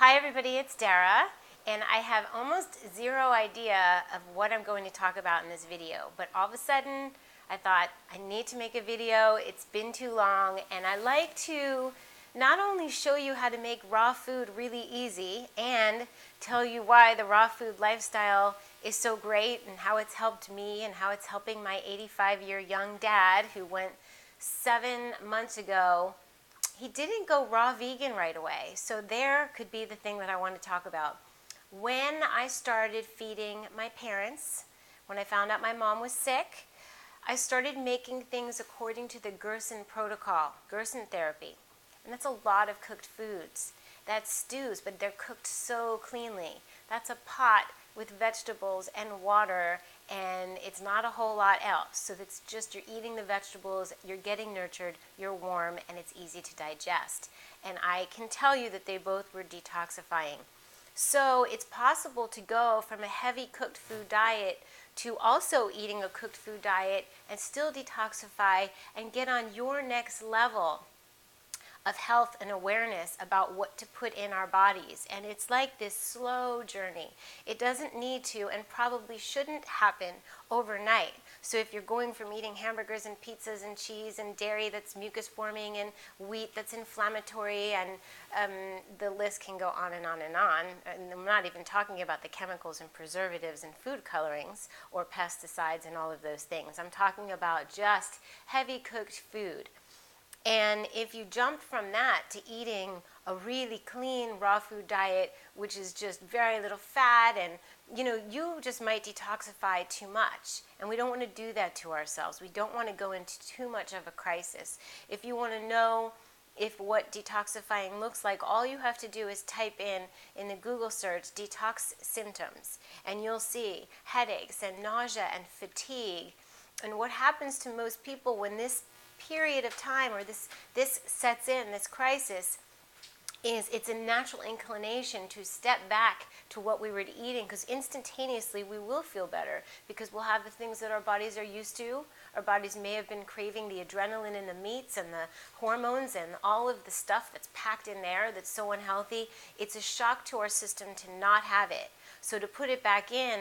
Hi everybody, it's Dara, and I have almost zero idea of what I'm going to talk about in this video, but all of a sudden I thought I need to make a video. It's been too long, and I like to not only show you how to make raw food really easy and tell you why the raw food lifestyle is so great and how it's helped me and how it's helping my 85-year young dad who went 7 months ago. He didn't go raw vegan right away. So there could be the thing that I want to talk about. When I started feeding my parents, when I found out my mom was sick, I started making things according to the Gerson protocol, Gerson therapy. And that's a lot of cooked foods. That's stews, but they're cooked so cleanly. That's a pot with vegetables and water, and it's not a whole lot else. So it's just you're eating the vegetables, you're getting nurtured, you're warm, and it's easy to digest. And I can tell you that they both were detoxifying. So it's possible to go from a heavy cooked food diet to also eating a cooked food diet and still detoxify and get on your next level of health and awareness about what to put in our bodies. And it's like this slow journey. It doesn't need to and probably shouldn't happen overnight. So if you're going from eating hamburgers and pizzas and cheese and dairy that's mucus forming and wheat that's inflammatory, and the list can go on and on and on. And I'm not even talking about the chemicals and preservatives and food colorings or pesticides and all of those things. I'm talking about just heavy cooked food. And if you jump from that to eating a really clean raw food diet, which is just very little fat, and you just might detoxify too much. And we don't want to do that to ourselves. We don't want to go into too much of a crisis. If you want to know what detoxifying looks like, all you have to do is type in the Google search detox symptoms, and you'll see headaches and nausea and fatigue. And what happens to most people when this period of time or this sets in, this crisis, is it's a natural inclination to step back to what we were eating, because instantaneously we will feel better because we'll have the things that our bodies are used to. Our bodies may have been craving the adrenaline and the meats and the hormones and all of the stuff that's packed in there that's so unhealthy. It's a shock to our system to not have it. So to put it back in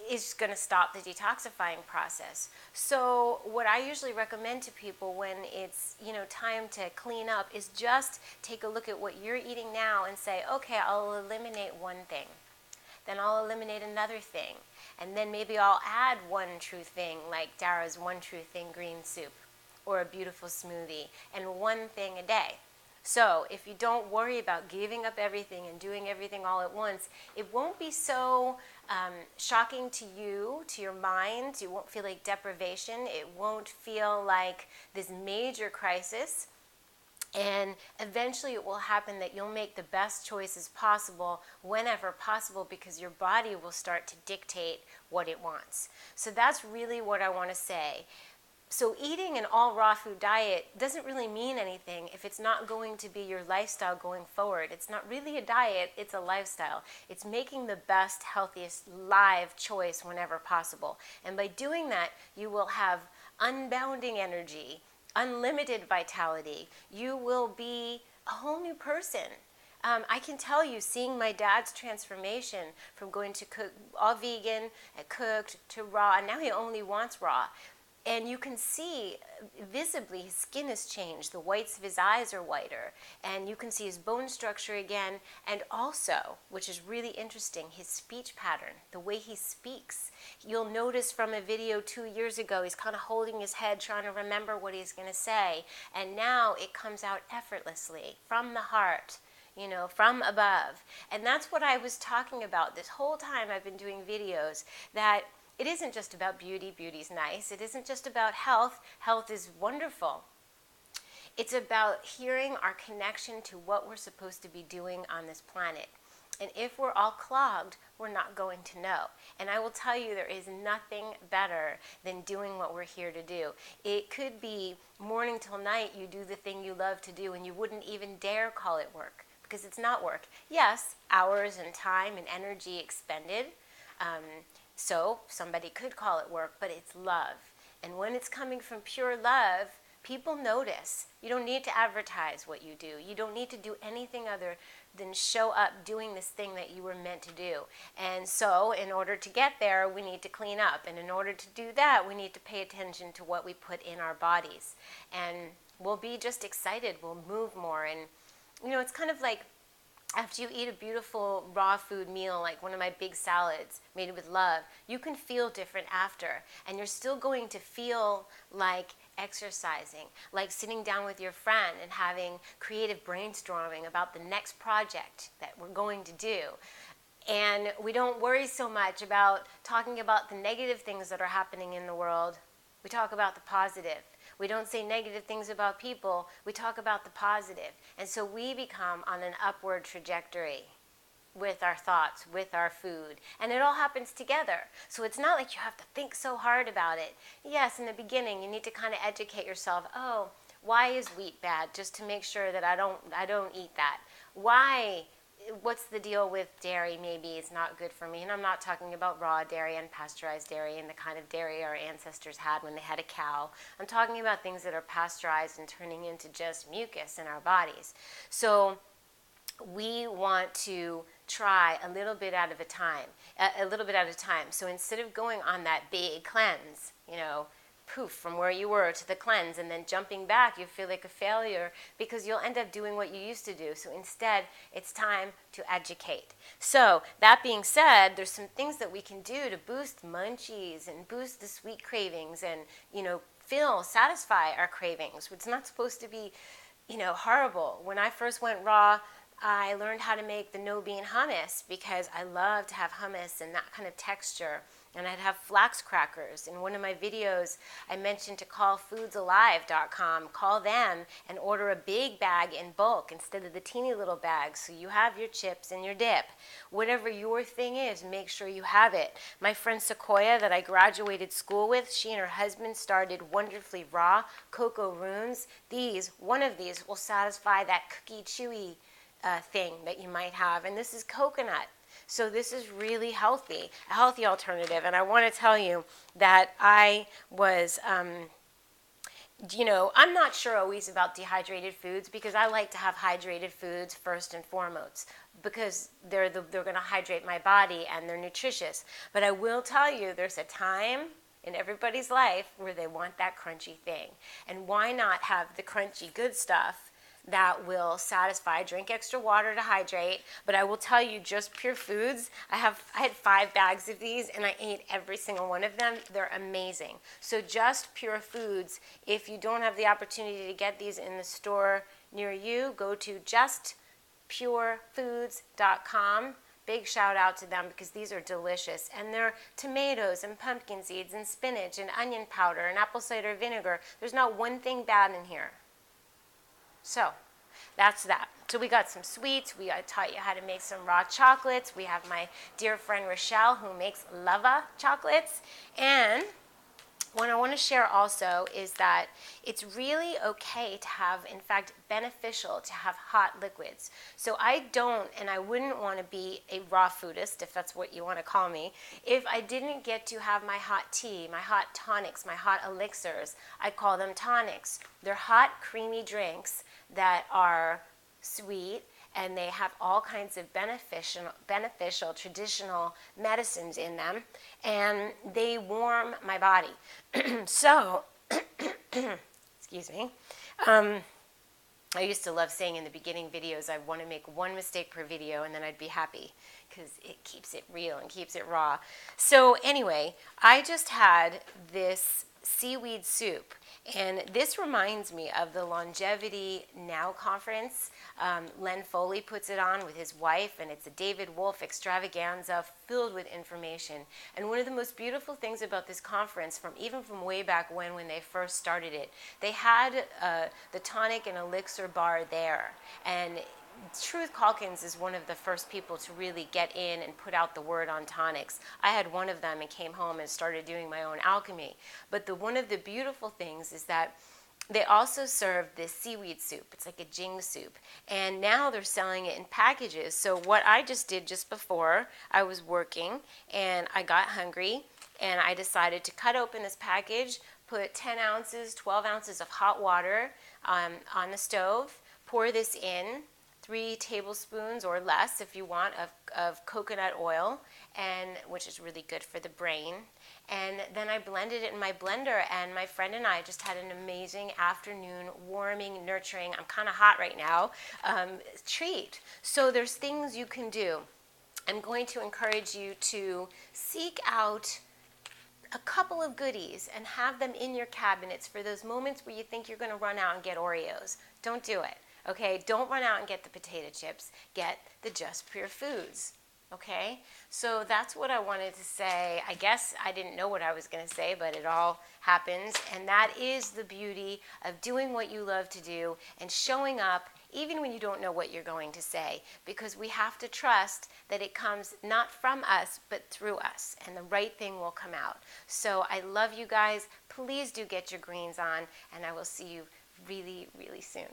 is going to stop the detoxifying process. So what I usually recommend to people when it's time to clean up is just take a look at what you're eating now and say, okay, I'll eliminate one thing, then I'll eliminate another thing, and then maybe I'll add one true thing, like Dara's one true thing green soup or a beautiful smoothie, and one thing a day. So if you don't worry about giving up everything and doing everything all at once, it won't be so shocking to you, to your mind. You won't feel like deprivation. It won't feel like this major crisis. And eventually it will happen that you'll make the best choices possible whenever possible, because your body will start to dictate what it wants. So that's really what I want to say. So eating an all raw food diet doesn't really mean anything if it's not going to be your lifestyle going forward. It's not really a diet, it's a lifestyle. It's making the best, healthiest live choice whenever possible. And by doing that, you will have unbounding energy, unlimited vitality. You will be a whole new person. I can tell you, seeing my dad's transformation from going to cook all vegan and cooked to raw, and now he only wants raw. And you can see visibly his skin has changed. The whites of his eyes are whiter. And you can see his bone structure again. And also, which is really interesting, his speech pattern, the way he speaks. You'll notice from a video 2 years ago, he's kind of holding his head, trying to remember what he's going to say. And now it comes out effortlessly from the heart, from above. And that's what I was talking about this whole time I've been doing videos, that it isn't just about beauty. Beauty's nice. It isn't just about health. Health is wonderful. It's about hearing our connection to what we're supposed to be doing on this planet. And if we're all clogged, we're not going to know. And I will tell you, there is nothing better than doing what we're here to do. It could be morning till night, you do the thing you love to do, and you wouldn't even dare call it work, because it's not work. Yes, hours and time and energy expended. So somebody could call it work, but it's love. And when it's coming from pure love, people notice. You don't need to advertise what you do. You don't need to do anything other then show up doing this thing that you were meant to do. And so in order to get there, we need to clean up. And in order to do that, we need to pay attention to what we put in our bodies. And we'll be just excited. We'll move more. And, you know, it's kind of like after you eat a beautiful raw food meal, like one of my big salads made with love, you can feel different after. And you're still going to feel like exercising, like sitting down with your friend and having creative brainstorming about the next project that we're going to do. And we don't worry so much about talking about the negative things that are happening in the world. We talk about the positive. We don't say negative things about people. We talk about the positive. And so we become on an upward trajectory with our thoughts, with our food. And it all happens together. So it's not like you have to think so hard about it. Yes, in the beginning, you need to kind of educate yourself. Oh, why is wheat bad? Just to make sure that I don't eat that. Why? What's the deal with dairy? Maybe it's not good for me. And I'm not talking about raw dairy and pasteurized dairy and the kind of dairy our ancestors had when they had a cow. I'm talking about things that are pasteurized and turning into just mucus in our bodies. So we want to try a little bit at a time. So instead of going on that big cleanse, you know, poof, from where you were to the cleanse and then jumping back, you feel like a failure because you'll end up doing what you used to do. So instead, it's time to educate. So that being said, there's some things that we can do to boost munchies and boost the sweet cravings and, you know, satisfy our cravings. It's not supposed to be, you know, horrible. When I first went raw, I learned how to make the no-bean hummus because I love to have hummus and that kind of texture. And I'd have flax crackers. In one of my videos, I mentioned to call foodsalive.com. Call them and order a big bag in bulk instead of the teeny little bags. So you have your chips and your dip. Whatever your thing is, make sure you have it. My friend Sequoia that I graduated school with, she and her husband started Wonderfully Raw Cocoa Runes. One of these will satisfy that cookie chewy thing that you might have. And this is coconut. So this is really healthy, a healthy alternative. And I want to tell you that I was, you know, I'm not sure always about dehydrated foods because I like to have hydrated foods first and foremost because they're going to hydrate my body and they're nutritious. But I will tell you there's a time in everybody's life where they want that crunchy thing. And why not have the crunchy good stuff that will satisfy? Drink extra water to hydrate, but I will tell you just pure foods. I had 5 bags of these and I ate every single one of them. They're amazing. So just pure foods, if you don't have the opportunity to get these in the store near you, go to justpurefoods.com. Big shout out to them because these are delicious. And they're tomatoes and pumpkin seeds and spinach and onion powder and apple cider vinegar. There's not one thing bad in here. So that's that. So we got some sweets. I taught you how to make some raw chocolates. We have my dear friend Rochelle who makes lava chocolates. And what I want to share also is that it's really okay to have, in fact, beneficial to have hot liquids. So I don't, and I wouldn't want to be a raw foodist, if that's what you want to call me, if I didn't get to have my hot tea, my hot tonics, my hot elixirs. I call them tonics. They're hot, creamy drinks that are sweet, and they have all kinds of beneficial traditional medicines in them, and they warm my body. So, excuse me, I used to love saying in the beginning videos, I want to make one mistake per video and then I'd be happy because it keeps it real and keeps it raw. So anyway, I just had this seaweed soup. And this reminds me of the Longevity Now conference. Len Foley puts it on with his wife, and it's a David Wolfe extravaganza filled with information. And one of the most beautiful things about this conference, even from way back when they first started it, they had the tonic and elixir bar there. And Truth Calkins is one of the first people to really get in and put out the word on tonics. I had one of them and came home and started doing my own alchemy. But one of the beautiful things is that they also serve this seaweed soup. It's like a jing soup. And now they're selling it in packages. So what I just did just before, I was working and I got hungry and I decided to cut open this package, put 10 ounces, 12 ounces of hot water on the stove, pour this in, 3 tablespoons or less if you want of coconut oil, and which is really good for the brain. And then I blended it in my blender, and my friend and I just had an amazing afternoon, warming, nurturing, I'm kind of hot right now, treat. So there's things you can do. I'm going to encourage you to seek out a couple of goodies and have them in your cabinets for those moments where you think you're going to run out and get Oreos. Don't do it, okay? Don't run out and get the potato chips. Get the Just Pure Foods, okay? So that's what I wanted to say. I guess I didn't know what I was going to say, but it all happens. And that is the beauty of doing what you love to do and showing up even when you don't know what you're going to say, because we have to trust that it comes not from us, but through us, and the right thing will come out. So I love you guys. Please do get your greens on, and I will see you really, really soon.